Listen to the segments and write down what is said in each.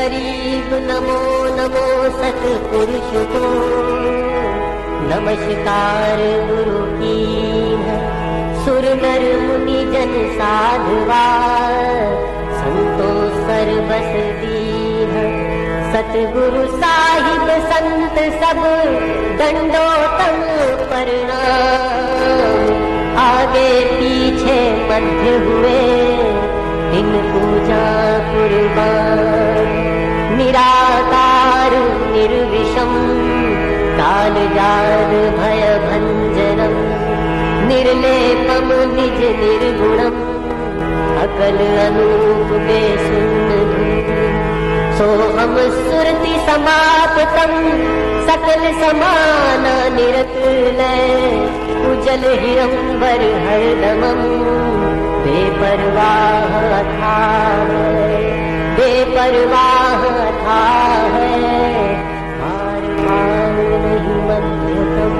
गरीब नमो नमो सतपुरुष को, नमस्कार गुरु की है सुर नर मुनि जन साधुआ, संतो सर्वस दीन सतगुरु साहिब संत सब दंडोतम प्रणाम। आगे पीछे मध्य हुए इन पूजा कुर्बान, निराकार निर्विषम कालजाल भय भंजनम, निर्लेपम निज निर्गुणम अकल अनूप बेसुन, सोहम सुरति समाप्तम सकल समान निरतुलय, उजल हिरंबर हरदमम बेपरवाह था है, बेपरवाह था है, पार पार नहीं मध्यतम।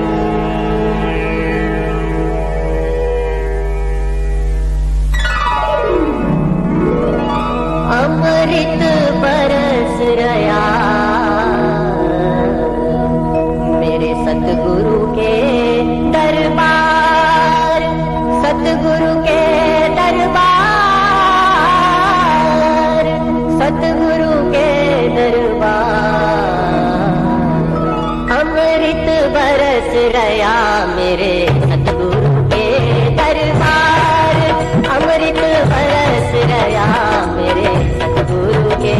अमृत बरस रहा मेरे सतगुरु के दरबार, सतगुरु के दरबार, सतगुरु के दरबार। अमृत बरस रहा मेरे सतगुरु के दरबार, अमृत बरस रहा मेरे सतगुरु के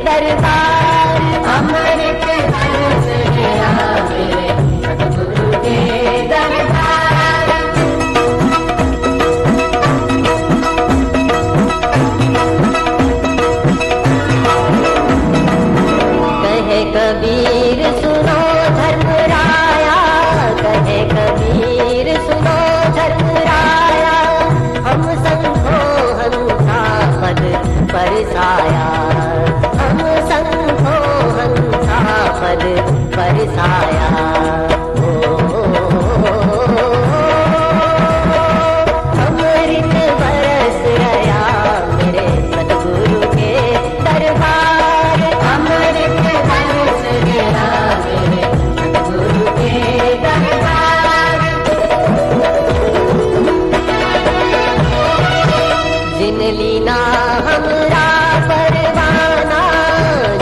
दरबार, अमृत बरस रहा मेरे सतगुरु के दरबार। कहे कबीर सुनो धर्मराया, कहे कबीर सुनो धर्मराया, हम संघो हंसा पद परसाया, हम संघो हंसा पद परसाया। अमृत बरस रहा मेरे सतगुरु के दरबार, अमृत बरस रहा मेरे सतगुरु के दरबार। जिन लीना हमरा परवाना,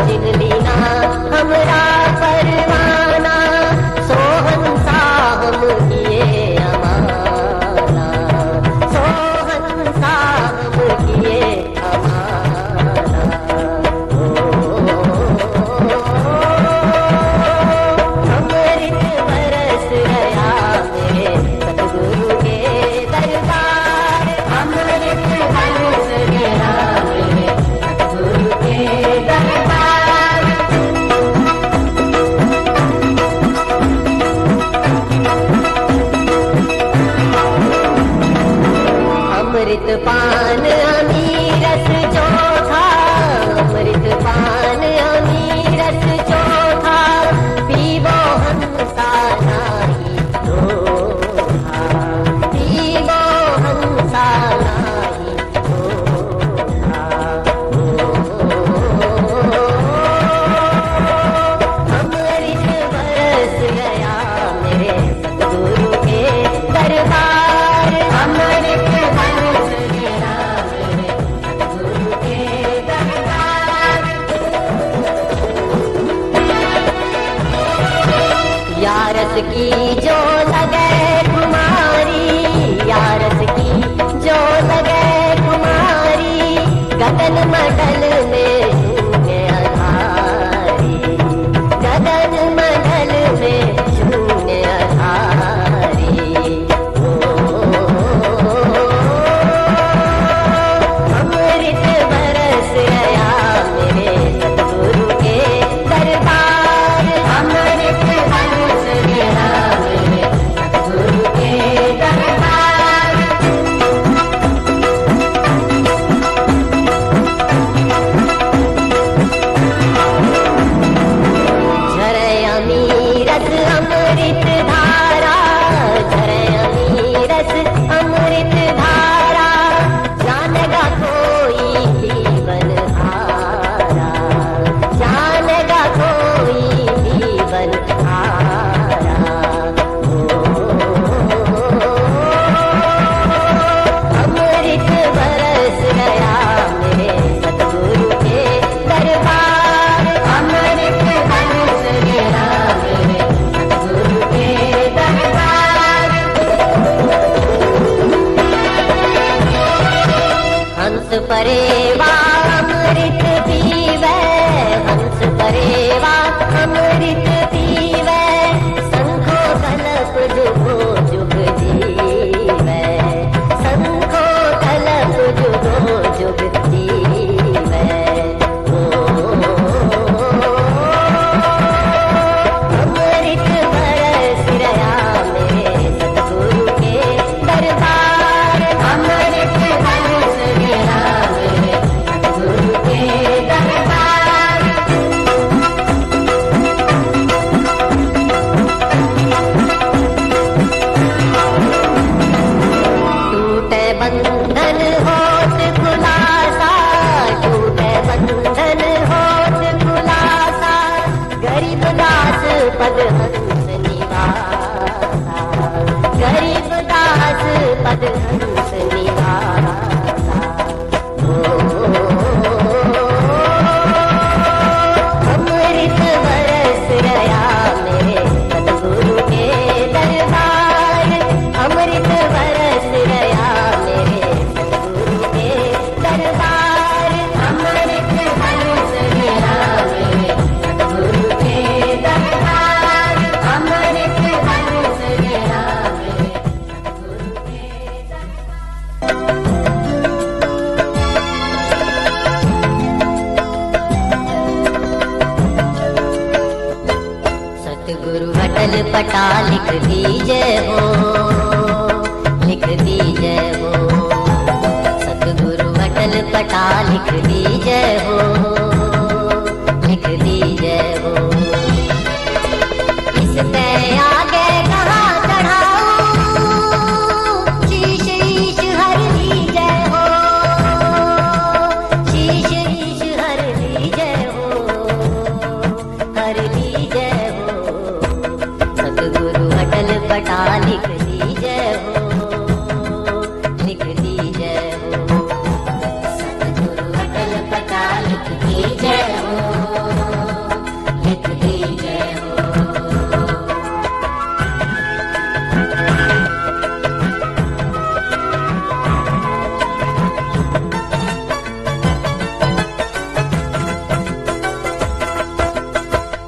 जिन लीना हमरा परवाना, सोहन सा हम किए अमाना, सोहन सा हम किए अमाना। अमृत बरस रहा मेरे सतगुरु के दरबार, अमृत बरस रहा मेरे सतगुरु के दरबार। अमृत पान अमीरस चोखा, अमृत पान अमीरस चोखा, पीवो हंसा नाही धोखा, पीवो हंसा नाही धोखा। अमृत बरस गया मेरे सतगुरु के दरबार, अमृत बरस गया मेरे सतगुरु के दरबार। यारस की जो लगे कुमारी, यारस की जो लगे कुमारी, गगन मडल में शून्य अधारी, गगन मडल में शून्य अधारी। अमृत बरस गया मेरे सतगुरु के दरबार, अमृत बरस गया मेरे सतगुरु के दरबार। पटा लिख दीजिए हो, लिख दीजिए हो। सतगुरु अटल पटा लिख दीजिए हो, लिख दीजिए हो। इससे आगे कहाँ चढ़ाऊं, शीश ईश हर लीजिए हो, शीश ईश हर लीजिए हो, हर लीजिए हो। सतगुरु अटल पटा लिख दीजिए हो, लिख दीजिए हो। सतगुरु अटल पटा लिख दीजिए हो, लिख दीजिए हो।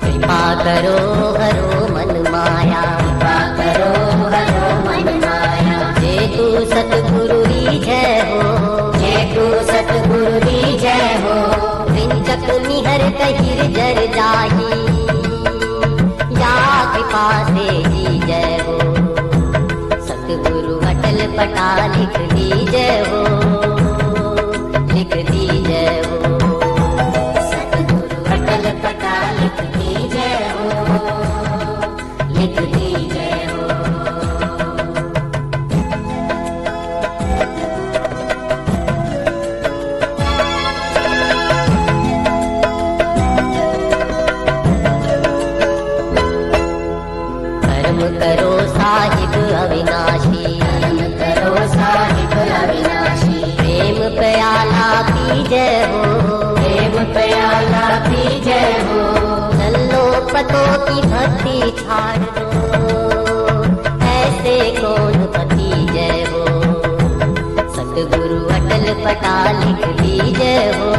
कृपा करो हरो मन माया, कृपा करो हरो मन माया। जे तू सतगुरु री जय हो, जे तू सतगुरु री जय हो। विंचक निहर कहिर जर जाही, या कृपा से जी जय हो। सतगुरु अटल पटा लिख दीजिए हो, लिख दीजिए हो। सतगुरु अटल पटा लिख दीजिए हो, लिख दीजिए हो। कर्म करो साहिब अविनाशी, कर्म करो साहिब अविनाशी। प्रेम प्याला पीजिए हो, प्रेम प्याला पीजिए हो। नल्लो पतों की भक्ति छाड़ दो, ऐसे कौन पति जय हो। सतगुरु अटल पटा लिख दीजिए हो,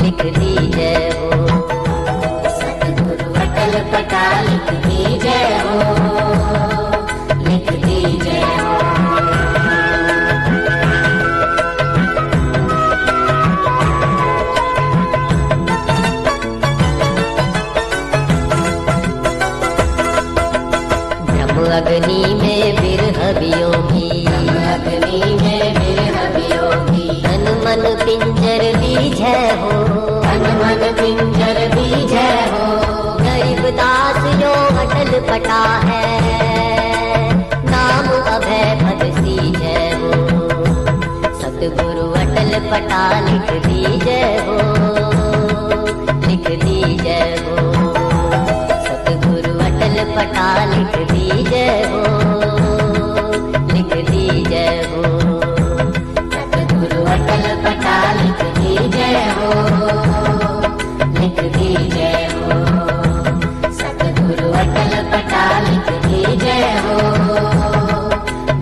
लिख दीजिए हो। सतगुरु अटल पटा लिख दीजिए हो, लिख दीजिए हो। अग्नि में बिरह वियोगी, अग्नि में बिरह वियोगी। तन मन पिंजर दीजिए हो, तन मन पिंजर दीजिए हो। गरीब दास जो अटल पटा है, नाम अभय पद सीजय हो। सतगुरु अटल पटा लिख दीजिए हो, लिख दीजिए हो। सतगुरु अटल पटा लिख दीजिए हो, लिख दीजिए हो। सतगुरु अटल पटा लिख दीजिए हो, लिख दीजिए हो। सतगुरु अटल पटा लिख दीजिए हो,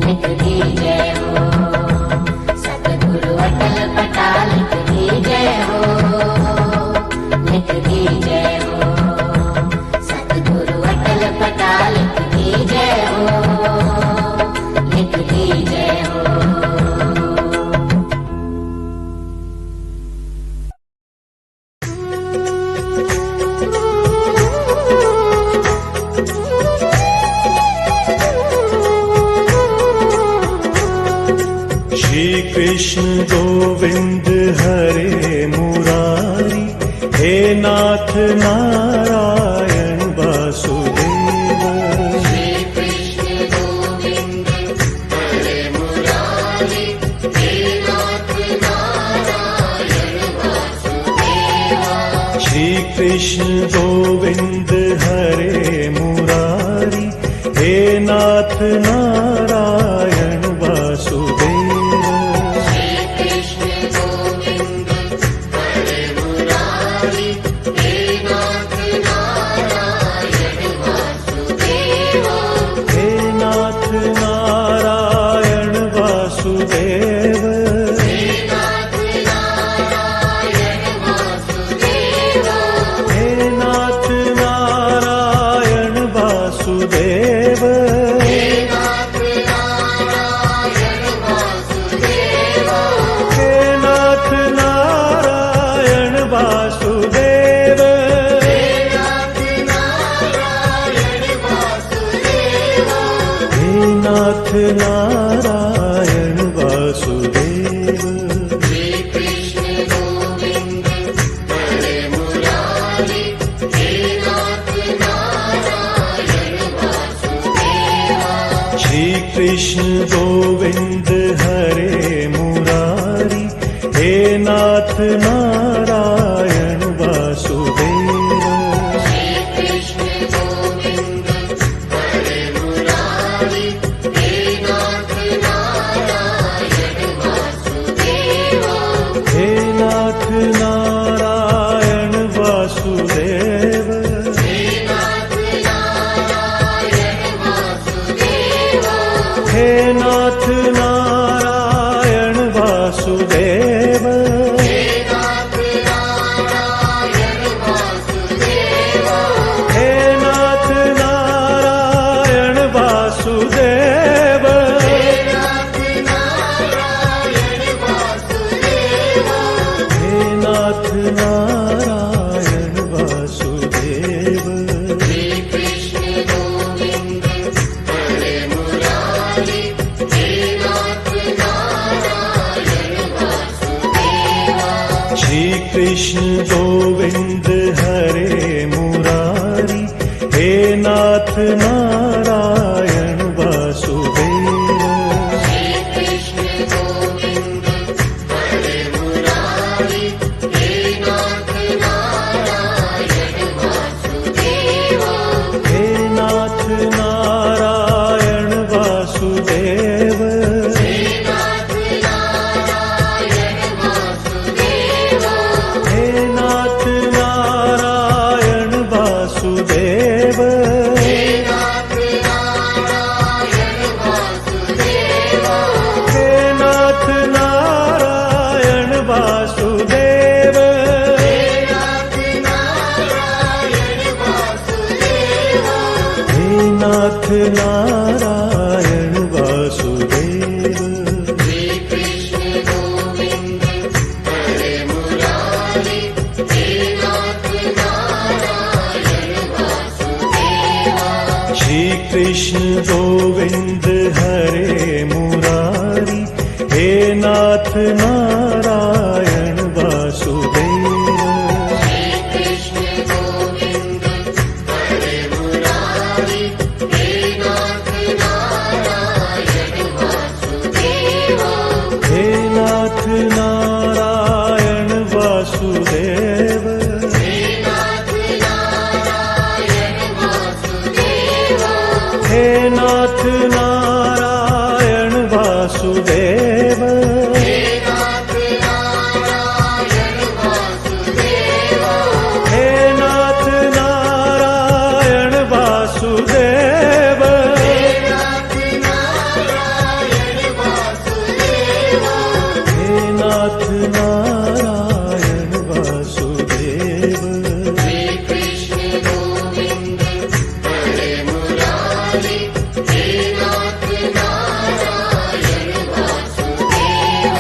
लिख दीजिए हो। सतगुरु अटल पटा लिख दीजिए हो, लिख दीजिए हो। सतगुरु अटल पटा लिख दीजिए हो, लिख दीजिए हो। श्री कृष्ण गोविंद हरे मुरारी, हे नाथ नारायण वासुदेव। श्री कृष्ण गोविंद हरे मुरारी, हे नाथ नारायण वासुदेवा। श्री कृष्ण गोविंद हरे मुरारी, हे नाथ नारायण वासुदेव। श्री कृष्ण गोविंद हरे मुरारी, हे नाथ नारायण वासुदेवा। हे नाथ नारायण वासुदेव। हे नाथ नारायण वासुदेवा। हे नाथ नारायण वासुदेव। हे नाथ नारायण नारायण वासुदेव। श्री कृष्ण गोविंद हरे मुरारी, हे नाथ नारायण वासुदेवा। श्री कृष्ण गोविंद हरे मुरारी, हे नाथ नारायण वासुदेव। श्री कृष्ण गोविंद हरे मुरारी, हे नाथ नारायण वासुदेवा। हे नाथ नारायण वासुदेव। हे नाथ नारायण वासुदेवा। हे नाथ नारायण वासुदेव। हे नाथ नारायण वासुदेवा। हे नाथ नारायण वासुदेव। हे नाथ नारायण वासुदेवा। हे नाथ नारायण वासुदेव। श्री कृष्ण गोविंद हरे मुरारी, हे नाथ नारायण वासुदेवा। श्री कृष्ण गोविंद हरे मुरारी, हे नाथ नारायण वासुदेव। श्री कृष्ण गोविंद हरे मुरारी, हे नाथ नारायण वासुदेवा। हे नाथ नारायण वासुदेव। हे नाथ नारायण वासुदेवा। हे नाथ नारायण वासुदेव। हे नाथ नारायण वासुदेवा। हे नाथ नारायण वासुदेव। हे नाथ नारायण वासुदेवा। हे नाथ नारायण वासुदेव। श्री कृष्ण गोविंद हरे मुरारी, हे नाथ नारायण वासुदेवा। श्री कृष्ण गोविंद हरे मुरारी, हे नाथ नारायण वासुदेव। श्री कृष्ण गोविंद हरे मुरारी, हे नाथ नारायण वासुदेवा। हे नाथ नारायण वासुदेव। हे नाथ नारायण वासुदेवा। हे नाथ नारायण वासुदेव। हे नाथ नारायण वासुदेवा। हे नाथ नारायण वासुदेव। हे नाथ नारायण वासुदेवा। हे नाथ नारायण वासुदेव। श्री कृष्ण गोविंद हरे मुरारी, हे नाथ नारायण वासुदेवा।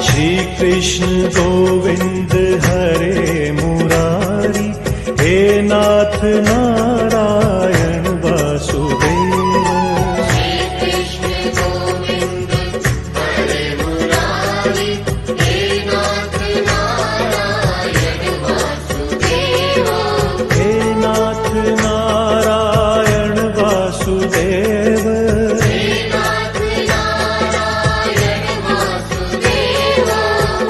श्री कृष्ण गोविंद हरे मुरारी, हे नाथ नारायण वासुदेव। श्री कृष्ण गोविंद हरे मुरारी, हे नाथ नारायण वासुदेवा। हे नाथ नारायण वासुदेव। हे नाथ नारायण वासुदेवा।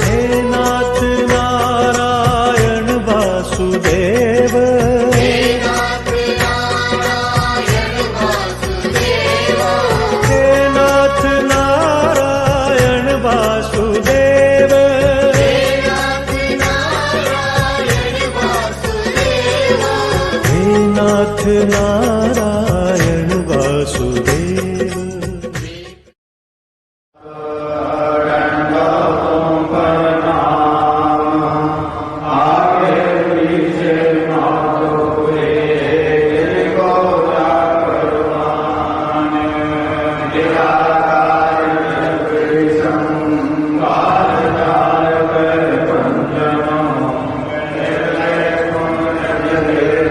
हे नाथ नारायण वासुदेव। हे नाथ नारायण वासुदेवा। हे नाथ नारायण वासुदेव। हे नाथ नारायण वासुदेवा। हे नाथ नारायण वासुदेव।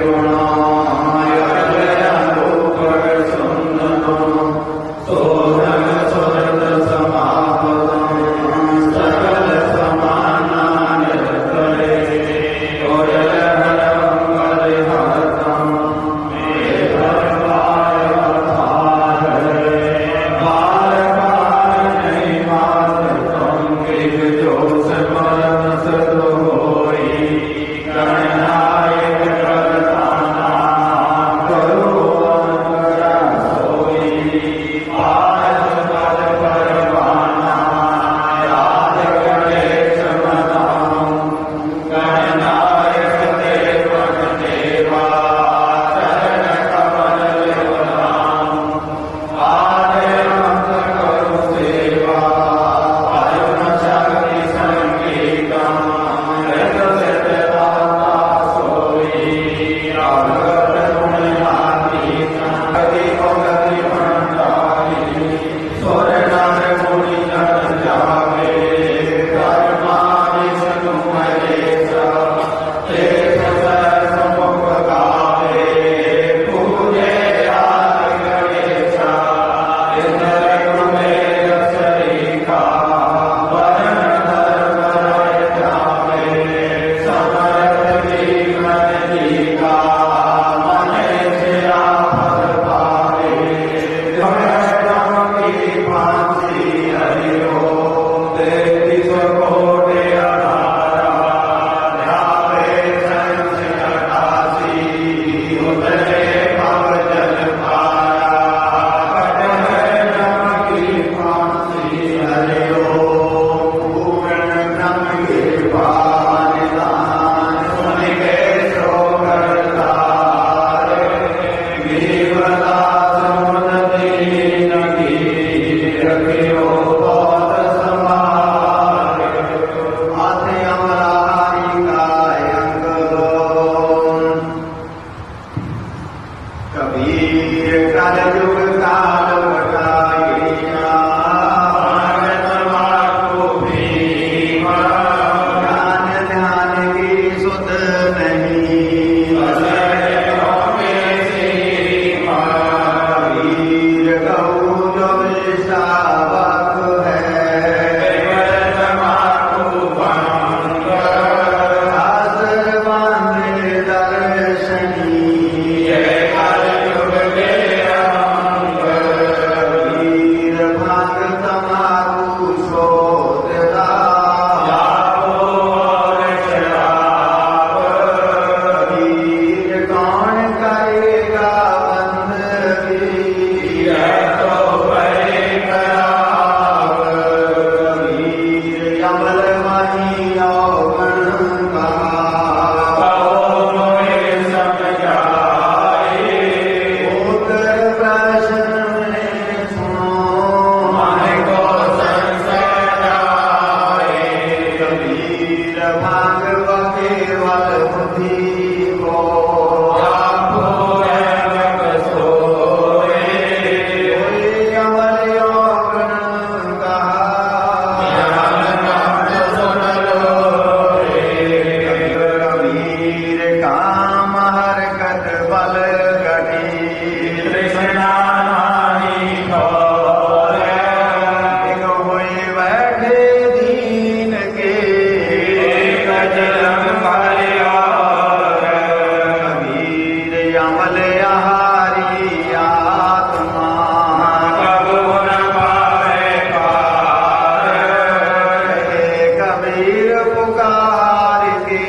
गुणाय राग केवल बुद्धि को कोई अमल योग न कहा कबीर काम हरकत बल घटी होई बैठे दीन के कबीर अमल आहारी आत्मा कबीर पुकार के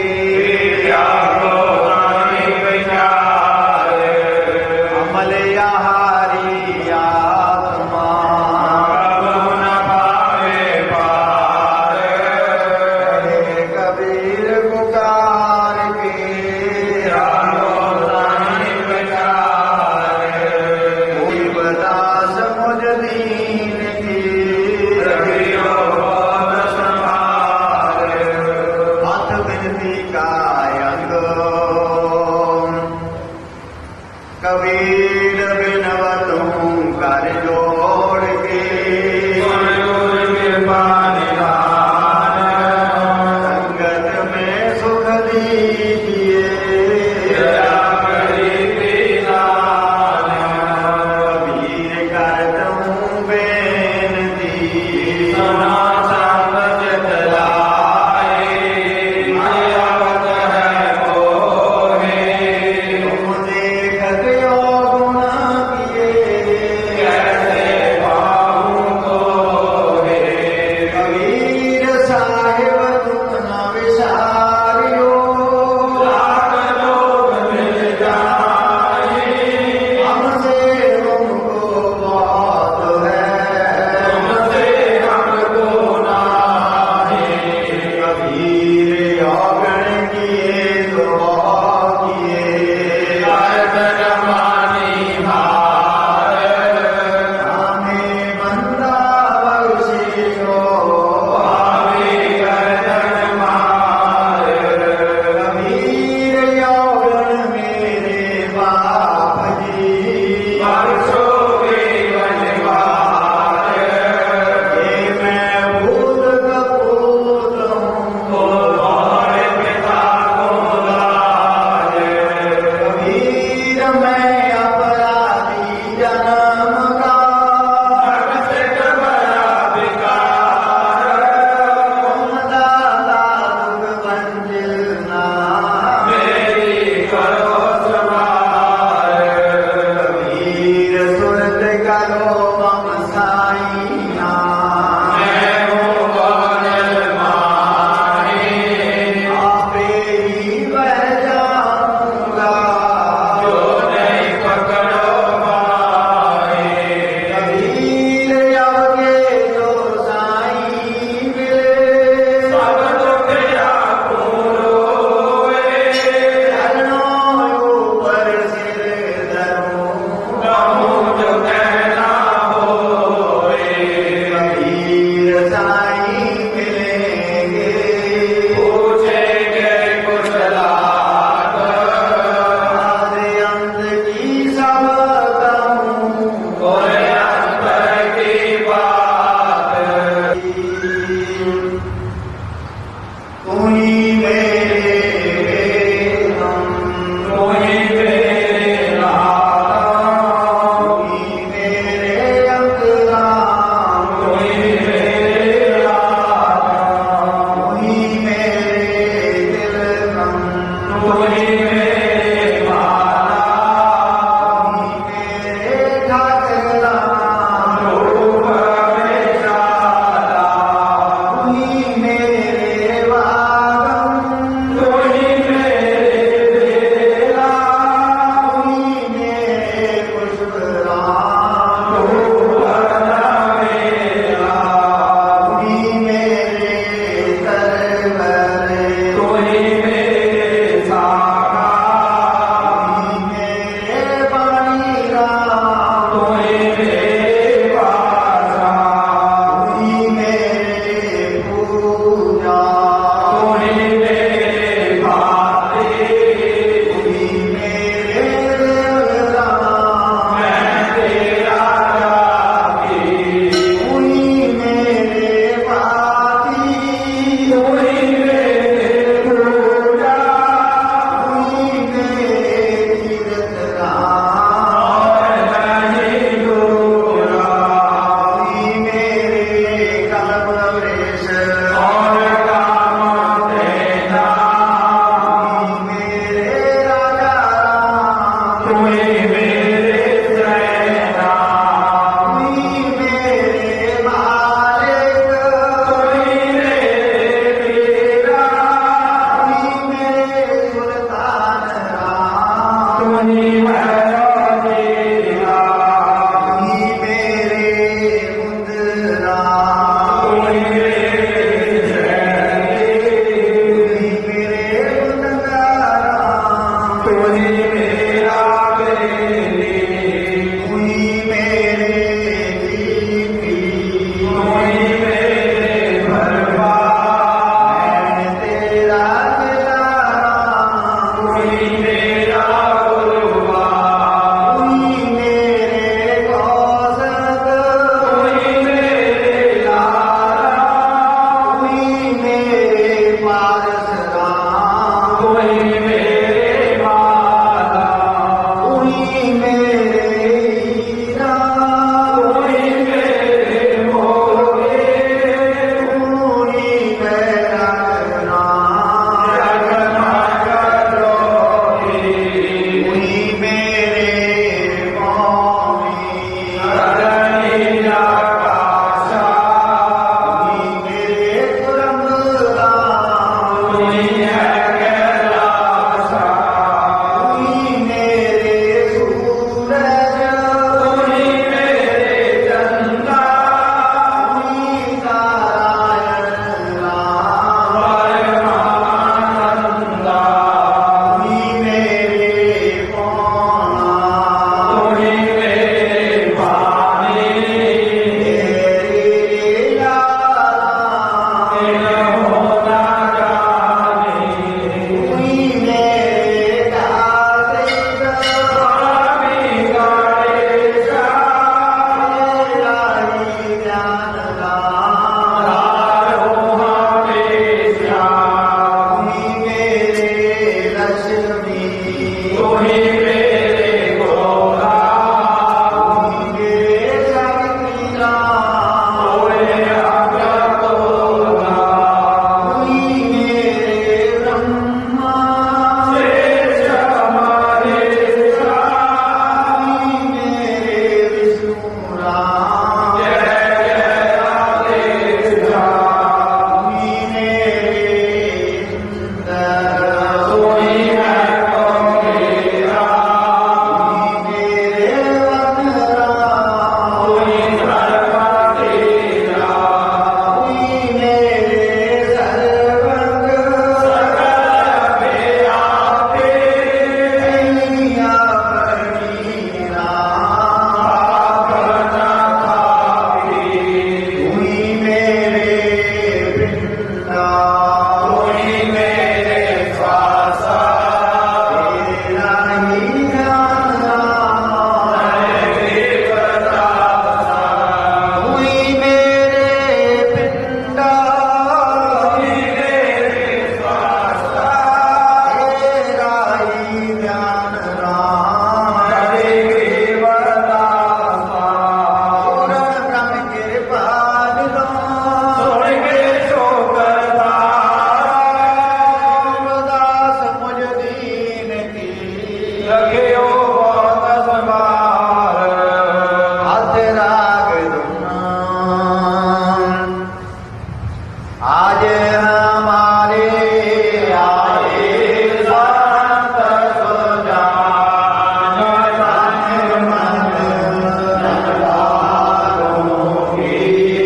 अमल आहारी आत्मा कबीर पुकार के कोई बदास मुझ दीन की हाथ बिनती का अंग